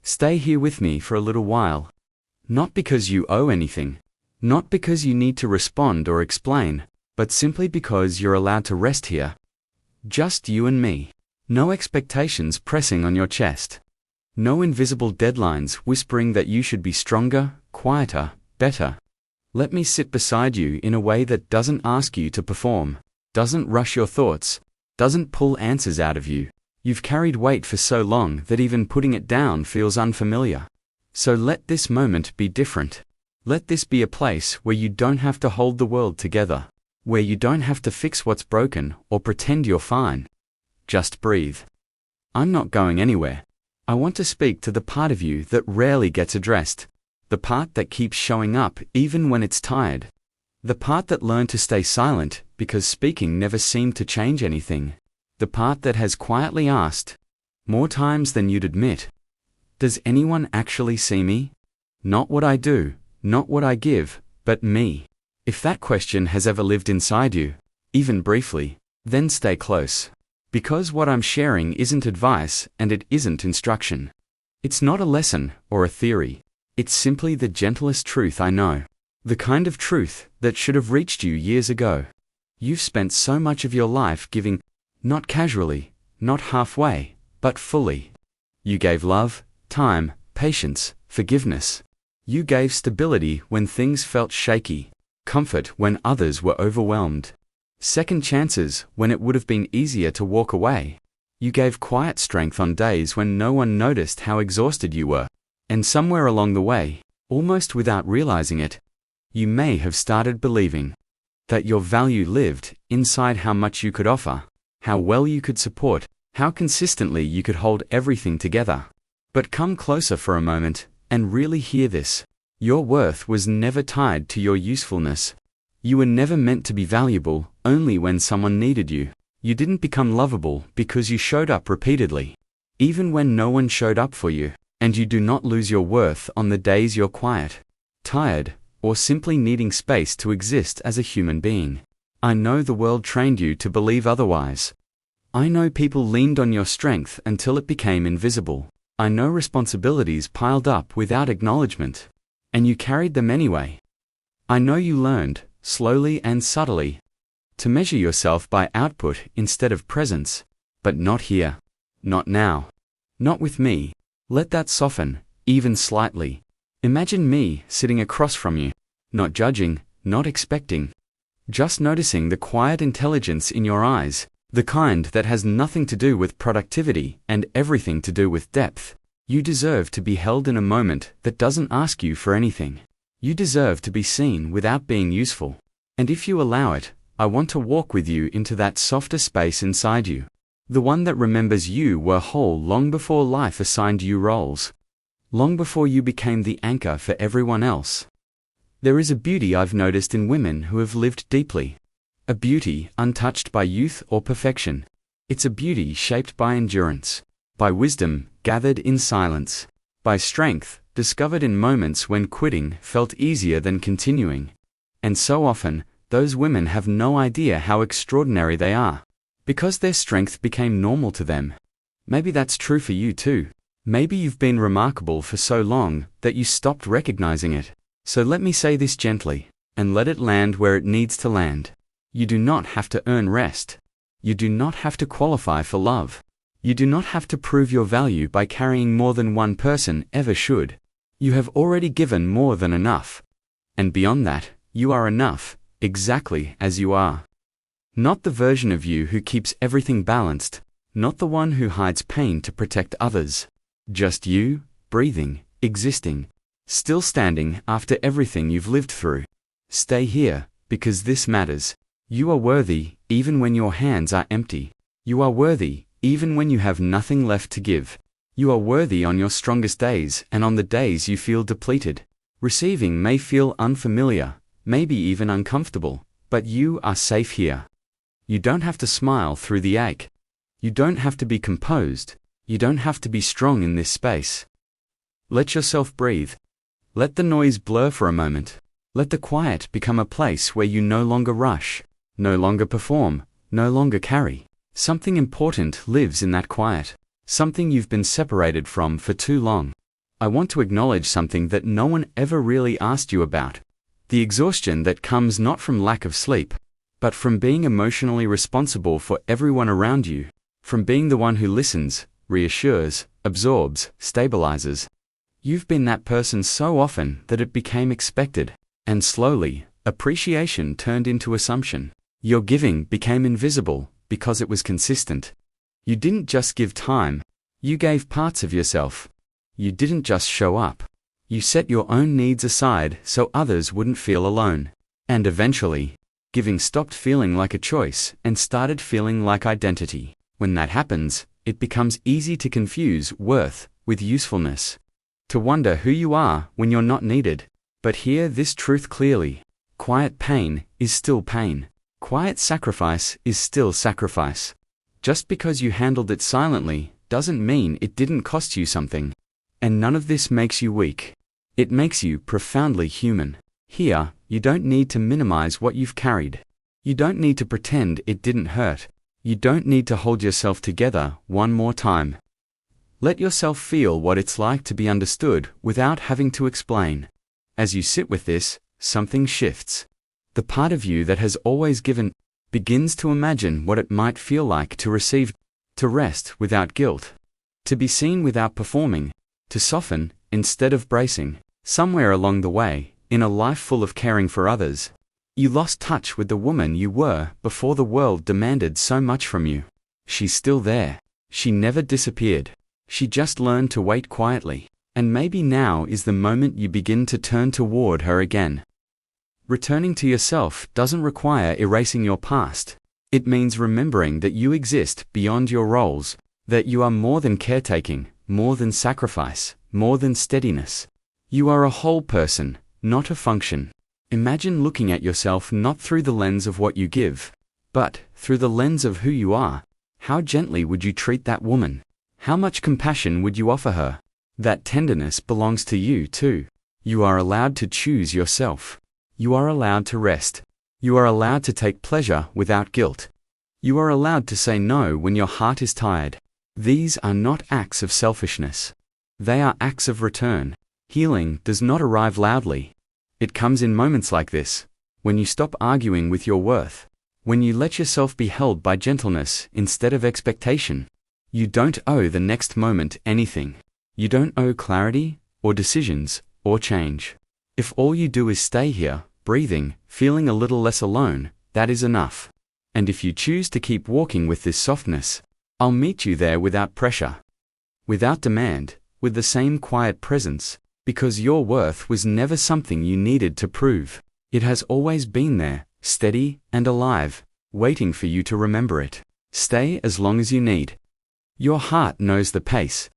Stay here with me for a little while. Not because you owe anything, not because you need to respond or explain, but simply because you're allowed to rest here. Just you and me. No expectations pressing on your chest. No invisible deadlines whispering that you should be stronger, quieter, better. Let me sit beside you in a way that doesn't ask you to perform, doesn't rush your thoughts, doesn't pull answers out of you. You've carried weight for so long that even putting it down feels unfamiliar. So let this moment be different. Let this be a place where you don't have to hold the world together, where you don't have to fix what's broken or pretend you're fine. Just breathe. I'm not going anywhere. I want to speak to the part of you that rarely gets addressed, the part that keeps showing up even when it's tired, the part that learned to stay silent because speaking never seemed to change anything, the part that has quietly asked, more times than you'd admit, does anyone actually see me? Not what I do, not what I give, but me. If that question has ever lived inside you, even briefly, then stay close. Because what I'm sharing isn't advice and it isn't instruction. It's not a lesson or a theory. It's simply the gentlest truth I know. The kind of truth that should have reached you years ago. You've spent so much of your life giving, not casually, not halfway, but fully. You gave love, time, patience, forgiveness. You gave stability when things felt shaky, comfort when others were overwhelmed. Second chances when it would have been easier to walk away. You gave quiet strength on days when no one noticed how exhausted you were. And somewhere along the way, almost without realizing it, you may have started believing that your value lived inside how much you could offer, how well you could support, how consistently you could hold everything together. But come closer for a moment and really hear this. Your worth was never tied to your usefulness. You were never meant to be valuable only when someone needed you. You didn't become lovable because you showed up repeatedly, even when no one showed up for you. And you do not lose your worth on the days you're quiet, tired, or simply needing space to exist as a human being. I know the world trained you to believe otherwise. I know people leaned on your strength until it became invisible. I know responsibilities piled up without acknowledgement, and you carried them anyway. I know you learned, slowly and subtly, to measure yourself by output instead of presence. But not here. Not now. Not with me. Let that soften, even slightly. Imagine me sitting across from you, not judging, not expecting, just noticing the quiet intelligence in your eyes, the kind that has nothing to do with productivity and everything to do with depth. You deserve to be held in a moment that doesn't ask you for anything. You deserve to be seen without being useful. And if you allow it, I want to walk with you into that softer space inside you. The one that remembers you were whole long before life assigned you roles. Long before you became the anchor for everyone else. There is a beauty I've noticed in women who have lived deeply. A beauty untouched by youth or perfection. It's a beauty shaped by endurance, by wisdom gathered in silence, by strength discovered in moments when quitting felt easier than continuing. And so often, those women have no idea how extraordinary they are. Because their strength became normal to them. Maybe that's true for you too. Maybe you've been remarkable for so long that you stopped recognizing it. So let me say this gently, and let it land where it needs to land. You do not have to earn rest. You do not have to qualify for love. You do not have to prove your value by carrying more than one person ever should. You have already given more than enough. And beyond that, you are enough, exactly as you are. Not the version of you who keeps everything balanced, not the one who hides pain to protect others. Just you, breathing, existing, still standing after everything you've lived through. Stay here, because this matters. You are worthy, even when your hands are empty. You are worthy, even when you have nothing left to give. You are worthy on your strongest days and on the days you feel depleted. Receiving may feel unfamiliar, maybe even uncomfortable, but you are safe here. You don't have to smile through the ache. You don't have to be composed. You don't have to be strong in this space. Let yourself breathe. Let the noise blur for a moment. Let the quiet become a place where you no longer rush, no longer perform, no longer carry. Something important lives in that quiet. Something you've been separated from for too long. I want to acknowledge something that no one ever really asked you about. The exhaustion that comes not from lack of sleep, but from being emotionally responsible for everyone around you, from being the one who listens, reassures, absorbs, stabilizes. You've been that person so often that it became expected, and slowly, appreciation turned into assumption. Your giving became invisible because it was consistent. You didn't just give time, you gave parts of yourself. You didn't just show up. You set your own needs aside so others wouldn't feel alone. And eventually, giving stopped feeling like a choice and started feeling like identity. When that happens, it becomes easy to confuse worth with usefulness. To wonder who you are when you're not needed. But hear this truth clearly. Quiet pain is still pain. Quiet sacrifice is still sacrifice. Just because you handled it silently doesn't mean it didn't cost you something. And none of this makes you weak. It makes you profoundly human. Here, you don't need to minimize what you've carried. You don't need to pretend it didn't hurt. You don't need to hold yourself together one more time. Let yourself feel what it's like to be understood without having to explain. As you sit with this, something shifts. The part of you that has always given begins to imagine what it might feel like to receive, to rest without guilt, to be seen without performing, to soften instead of bracing. Somewhere along the way, in a life full of caring for others, you lost touch with the woman you were before the world demanded so much from you. She's still there. She never disappeared. She just learned to wait quietly. And maybe now is the moment you begin to turn toward her again. Returning to yourself doesn't require erasing your past. It means remembering that you exist beyond your roles, that you are more than caretaking, more than sacrifice, more than steadiness. You are a whole person, not a function. Imagine looking at yourself not through the lens of what you give, but through the lens of who you are. How gently would you treat that woman? How much compassion would you offer her? That tenderness belongs to you too. You are allowed to choose yourself. You are allowed to rest. You are allowed to take pleasure without guilt. You are allowed to say no when your heart is tired. These are not acts of selfishness. They are acts of return. Healing does not arrive loudly. It comes in moments like this, when you stop arguing with your worth, when you let yourself be held by gentleness instead of expectation. You don't owe the next moment anything. You don't owe clarity, or decisions, or change. If all you do is stay here, breathing, feeling a little less alone, that is enough. And if you choose to keep walking with this softness, I'll meet you there without pressure, without demand, with the same quiet presence, because your worth was never something you needed to prove. It has always been there, steady and alive, waiting for you to remember it. Stay as long as you need. Your heart knows the pace,